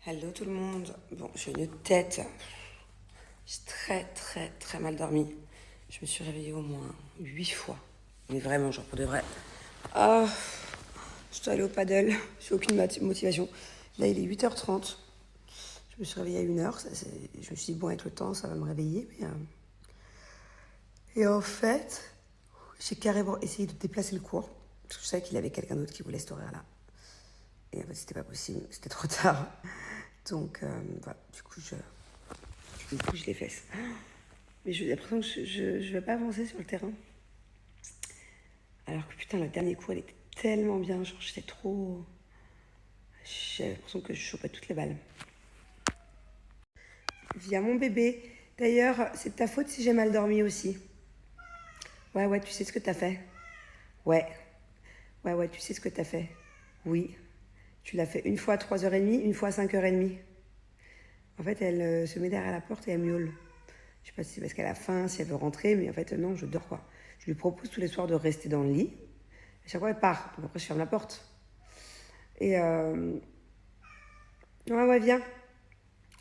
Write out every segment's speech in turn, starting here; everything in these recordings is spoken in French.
Hello tout le monde. Bon, j'ai une tête. J'ai très mal dormi. Je me suis réveillée au moins 8 fois. Mais vraiment, genre pour de vrai. Ah, je dois aller au paddle. J'ai aucune motivation. Là, il est 8h30. Je me suis réveillée à 1h. Je me suis dit, bon, avec le temps, ça va me réveiller. Et en fait, j'ai carrément essayé de déplacer le cours. Parce que je savais qu'il y avait quelqu'un d'autre qui voulait cet horaire-là. Et en fait, c'était pas possible. C'était trop tard. Donc, voilà. Du coup, je les fesse. Mais j'ai l'impression que je vais pas avancer sur le terrain. Alors que putain, le dernier cours, elle était tellement bien. Genre, j'étais trop. J'avais l'impression que je chopais toutes les balles. Viens, mon bébé. D'ailleurs, c'est de ta faute si j'ai mal dormi aussi. Ouais, tu sais ce que t'as fait. Ouais. Ouais, tu sais ce que t'as fait. Oui. Tu l'as fait une fois à 3h30, une fois à 5h30. En fait, elle se met derrière la porte et elle miaule. Je sais pas si c'est parce qu'elle a faim, si elle veut rentrer, mais en fait, non, je dors quoi. Je lui propose tous les soirs de rester dans le lit. À chaque fois, elle part. Donc après, je ferme la porte. Et ouais, viens.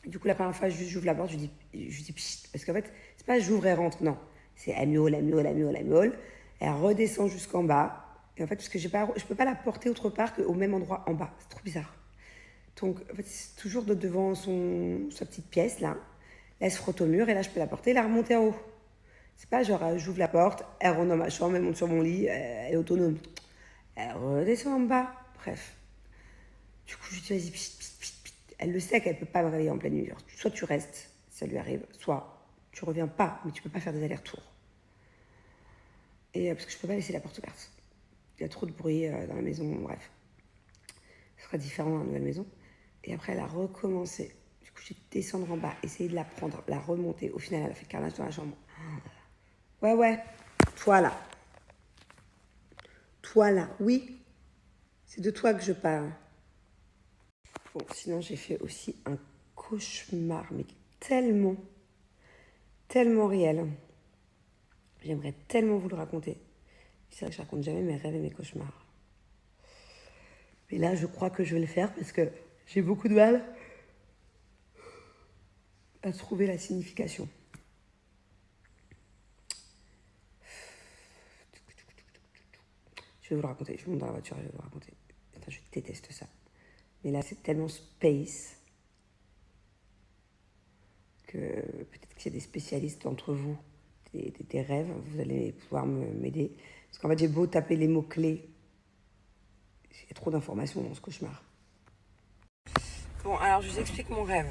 Du coup, la première fois, j'ouvre la porte, je dis pchit. Parce qu'en fait, c'est pas j'ouvre et rentre, non. C'est elle miaule. Elle redescend jusqu'en bas. Et en fait, parce que je peux pas la porter autre part qu'au même endroit en bas. C'est trop bizarre. Donc, en fait, c'est toujours devant sa petite pièce, là. Là, elle se frotte au mur, et là, je peux la porter et la remonter en haut. C'est pas genre, j'ouvre la porte, elle rentre dans ma chambre, elle monte sur mon lit, elle est autonome. Elle redescend en bas. Bref. Du coup, je lui dis, vas-y, pchit. Elle le sait qu'elle peut pas me réveiller en pleine nuit. Soit tu restes, ça lui arrive, soit tu reviens pas, mais tu peux pas faire des allers-retours. Et parce que je peux pas laisser la porte ouverte. Il y a trop de bruit dans la maison, bref. Ce sera différent dans la nouvelle maison. Et après, elle a recommencé. Du coup, j'ai dû descendre en bas, essayer de la prendre, la remonter. Au final, elle a fait carnage dans la chambre. Ouais. Toi là. Oui. C'est de toi que je parle. Bon, sinon, j'ai fait aussi un cauchemar, mais tellement réel. J'aimerais tellement vous le raconter. C'est vrai que je raconte jamais mes rêves et mes cauchemars. Mais là, je crois que je vais le faire parce que j'ai beaucoup de mal à trouver la signification. Je vais vous le raconter. Je monte dans la voiture et je vais vous le raconter. Putain, je déteste ça. Mais là, c'est tellement space que peut-être qu'il y a des spécialistes d'entre vous, des rêves, vous allez pouvoir m'aider. Parce qu'en fait, j'ai beau taper les mots-clés, il y a trop d'informations dans ce cauchemar. Bon, alors je vous explique mon rêve.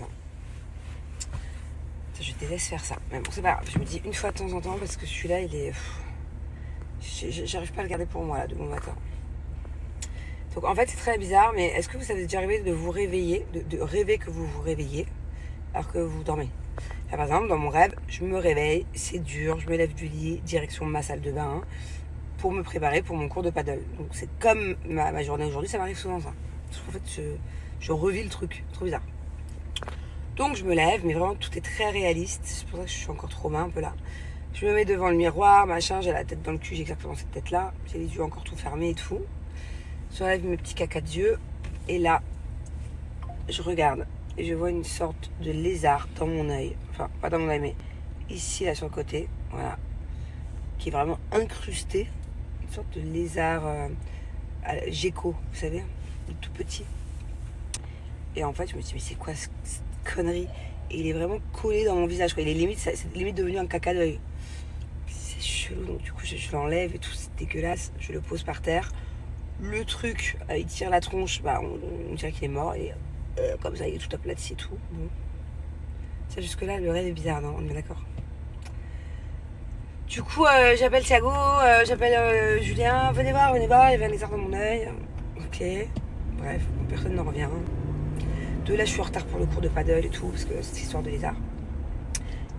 Je déteste faire ça. Mais bon, c'est pas grave. Je me dis une fois de temps en temps parce que celui-là, il est. J'arrive pas à le garder pour moi, là, de bon matin. Donc en fait, c'est très bizarre, mais est-ce que vous avez déjà arrivé de vous réveiller, de rêver que vous vous réveillez alors que vous dormez? Là, par exemple, dans mon rêve, je me réveille, c'est dur, je me lève du lit, direction ma salle de bain, pour me préparer pour mon cours de paddle. Donc c'est comme ma journée aujourd'hui, ça m'arrive souvent ça. Parce qu'en fait, je revis le truc, trop bizarre. Donc je me lève, mais vraiment tout est très réaliste, c'est pour ça que je suis encore trop main un peu là. Je me mets devant le miroir, machin, j'ai la tête dans le cul, j'ai exactement cette tête-là, j'ai les yeux encore tout fermés et tout. J'enlève mes petits cacas d'yeux, et là, je regarde, et je vois une sorte de lézard dans mon œil, enfin pas dans mon œil, mais ici là sur le côté, voilà, qui est vraiment incrusté, une sorte de lézard gecko, vous savez, tout petit. Et en fait, je me dis, mais c'est quoi cette connerie? Et il est vraiment collé dans mon visage, quoi. Il est limite, c'est limite devenu un caca d'œil. C'est chelou, donc du coup, je l'enlève et tout, c'est dégueulasse. Je le pose par terre. Le truc, il tire la tronche, bah, on dirait qu'il est mort. Et comme ça, il est tout aplati et tout. Bon. Ça, jusque-là, le rêve est bizarre, non? On est d'accord. Du coup, j'appelle Thiago, j'appelle Julien. Venez voir, il y avait un lézard dans mon œil. Ok. Bref, personne n'en revient. Là, je suis en retard pour le cours de paddle et tout, parce que c'est histoire de lézard.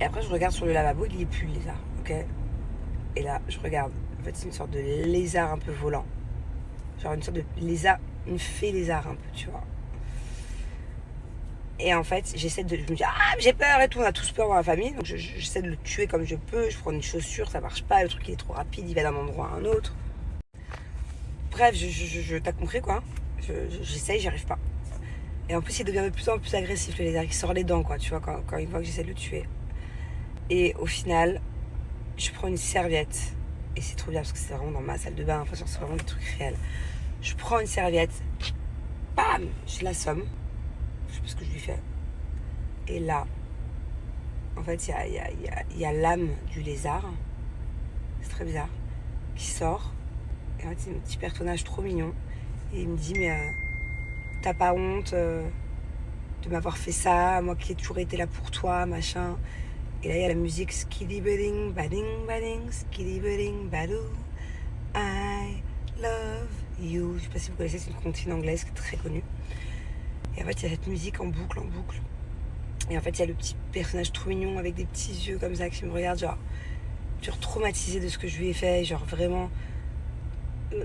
Et après, je regarde sur le lavabo, il n'y est plus le lézard, ok? Et là, je regarde. En fait, c'est une sorte de lézard un peu volant. Genre une sorte de lézard, une fée lézard un peu, tu vois. Et en fait, je me dis, ah, j'ai peur et tout, on a tous peur dans la famille. Donc, j'essaie de le tuer comme je peux. Je prends une chaussure, ça marche pas. Le truc, il est trop rapide, il va d'un endroit à un autre. Bref, t'as compris, quoi. J'essaye, j'y arrive pas. Et en plus, il devient de plus en plus agressif, le lézard. Il sort les dents, quoi, tu vois, quand il voit que j'essaie de le tuer. Et au final, je prends une serviette. Et c'est trop bien parce que c'est vraiment dans ma salle de bain. Enfin, c'est vraiment des trucs réels. Je prends une serviette. Bam! Je l'assomme. Je sais pas ce que je lui fais. Et là, en fait, il y a l'âme du lézard. C'est très bizarre. Qui sort. Et en fait, c'est un petit personnage trop mignon. Et il me dit, mais t'as pas honte de m'avoir fait ça, moi qui ai toujours été là pour toi, machin. Et là, il y a la musique skiddy budding, bading, bading, skiddy budding, badoo. I love you. Je sais pas si vous connaissez, c'est une comptine anglaise très connue. Et en fait, il y a cette musique en boucle, en boucle. Et en fait, il y a le petit personnage trop mignon avec des petits yeux comme ça qui me regarde, genre traumatisé de ce que je lui ai fait, genre vraiment. Je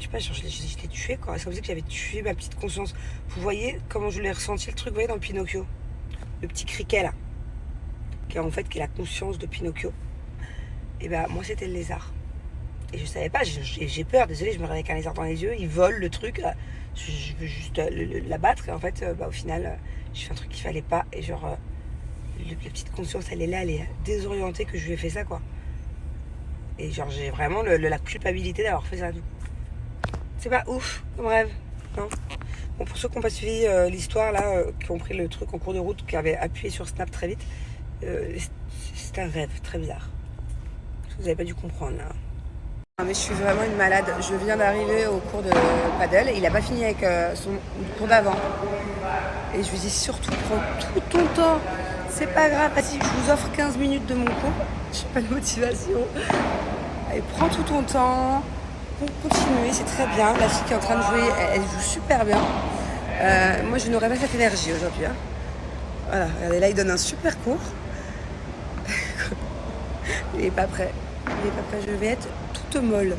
sais pas, genre je l'ai tué quoi. C'est comme si j'avais tué ma petite conscience. Vous voyez comment je l'ai ressenti le truc, vous voyez dans Pinocchio. Le petit criquet là. Qui est en fait qui est la conscience de Pinocchio. Et bah moi c'était le lézard. Et je savais pas, j'ai peur, désolé, je me réveille avec un lézard dans les yeux, il vole le truc là. Je veux juste l'abattre et en fait au final j'ai fait un truc qu'il fallait pas. Et genre la petite conscience elle est là, elle est désorientée que je lui ai fait ça quoi. Et genre j'ai vraiment la culpabilité d'avoir fait ça. C'est pas ouf comme rêve, non. Bon, pour ceux qui n'ont pas suivi l'histoire là, qui ont pris le truc en cours de route, qui avaient appuyé sur Snap très vite, c'est un rêve très bizarre. Vous n'avez pas dû comprendre là. Non, mais je suis vraiment une malade. Je viens d'arriver au cours de paddle et il n'a pas fini avec son cours d'avant. Et je lui dis surtout prends tout ton temps. C'est pas grave, vas-y, je vous offre 15 minutes de mon cours. Je n'ai pas de motivation. Allez, prends tout ton temps. Continuer, c'est très bien. La fille qui est en train de jouer, elle joue super bien. Moi, je n'aurais pas cette énergie aujourd'hui. Hein. Voilà, regardez, là, il donne un super cours. Il n'est pas prêt. Il n'est pas prêt. Je vais être toute molle.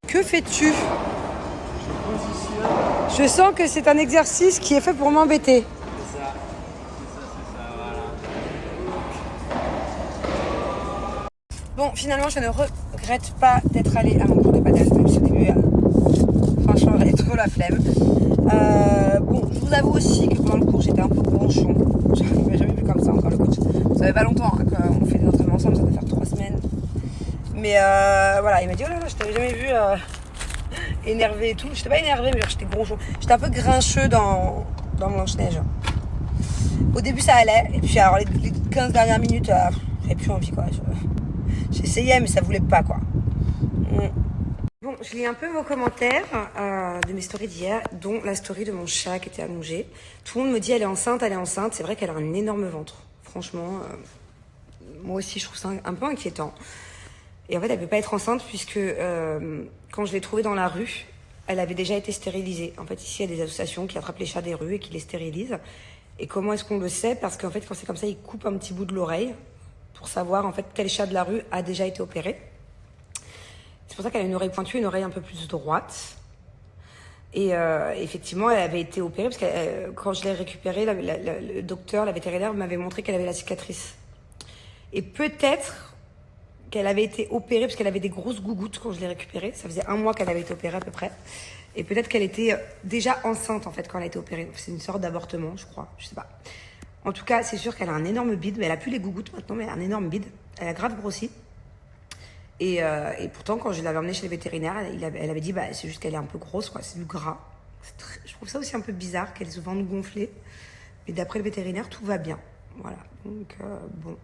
Que fais-tu? Je sens que c'est un exercice qui est fait pour m'embêter. C'est ça, voilà. Bon, finalement, je ne regrette pas d'être allée à mon cours de paddle, même si au début, franchement, j'avais trop la flemme. Bon, je vous avoue aussi que pendant le cours, j'étais un peu bronchon. Je n'avais jamais vu comme ça encore le coach. Ça fait pas longtemps hein, qu'on fait des entraînements ensemble, ça doit faire 3 semaines. Mais voilà, il m'a dit, oh là là, je t'avais jamais vu énervé et tout. J'étais pas énervée, mais j'étais bronchon. J'étais un peu grincheux dans Blanche-Neige. Au début, ça allait. Et puis, alors, les 15 dernières minutes, j'avais plus envie, quoi. J'essayais, mais ça voulait pas, quoi. Bon, je lis un peu vos commentaires de mes stories d'hier, dont la story de mon chat qui était allongé. Tout le monde me dit elle est enceinte, elle est enceinte. C'est vrai qu'elle a un énorme ventre. Franchement, moi aussi, je trouve ça un peu inquiétant. Et en fait, elle ne peut pas être enceinte puisque quand je l'ai trouvée dans la rue, elle avait déjà été stérilisée. En fait, ici, il y a des associations qui attrapent les chats des rues et qui les stérilisent. Et comment est-ce qu'on le sait? Parce qu'en fait, quand c'est comme ça, ils coupent un petit bout de l'oreille pour savoir en fait quel chat de la rue a déjà été opéré. C'est pour ça qu'elle a une oreille pointue, une oreille un peu plus droite. Et effectivement, elle avait été opérée parce que quand je l'ai récupérée, le docteur, la vétérinaire m'avait montré qu'elle avait la cicatrice. Et peut-être qu'elle avait été opérée parce qu'elle avait des grosses gougouttes quand je l'ai récupérée. Ça faisait 1 mois qu'elle avait été opérée à peu près. Et peut-être qu'elle était déjà enceinte en fait quand elle a été opérée. C'est une sorte d'avortement, je crois. Je sais pas. En tout cas, c'est sûr qu'elle a un énorme bide, mais elle a plus les gougouttes maintenant, mais elle a un énorme bide. Elle a grave grossi. Et pourtant, quand je l'avais emmenée chez les vétérinaires, elle avait dit bah, c'est juste qu'elle est un peu grosse, quoi. C'est du gras. Je trouve ça aussi un peu bizarre qu'elle se vende gonflée. Mais d'après le vétérinaire, tout va bien. Voilà. Donc, bon.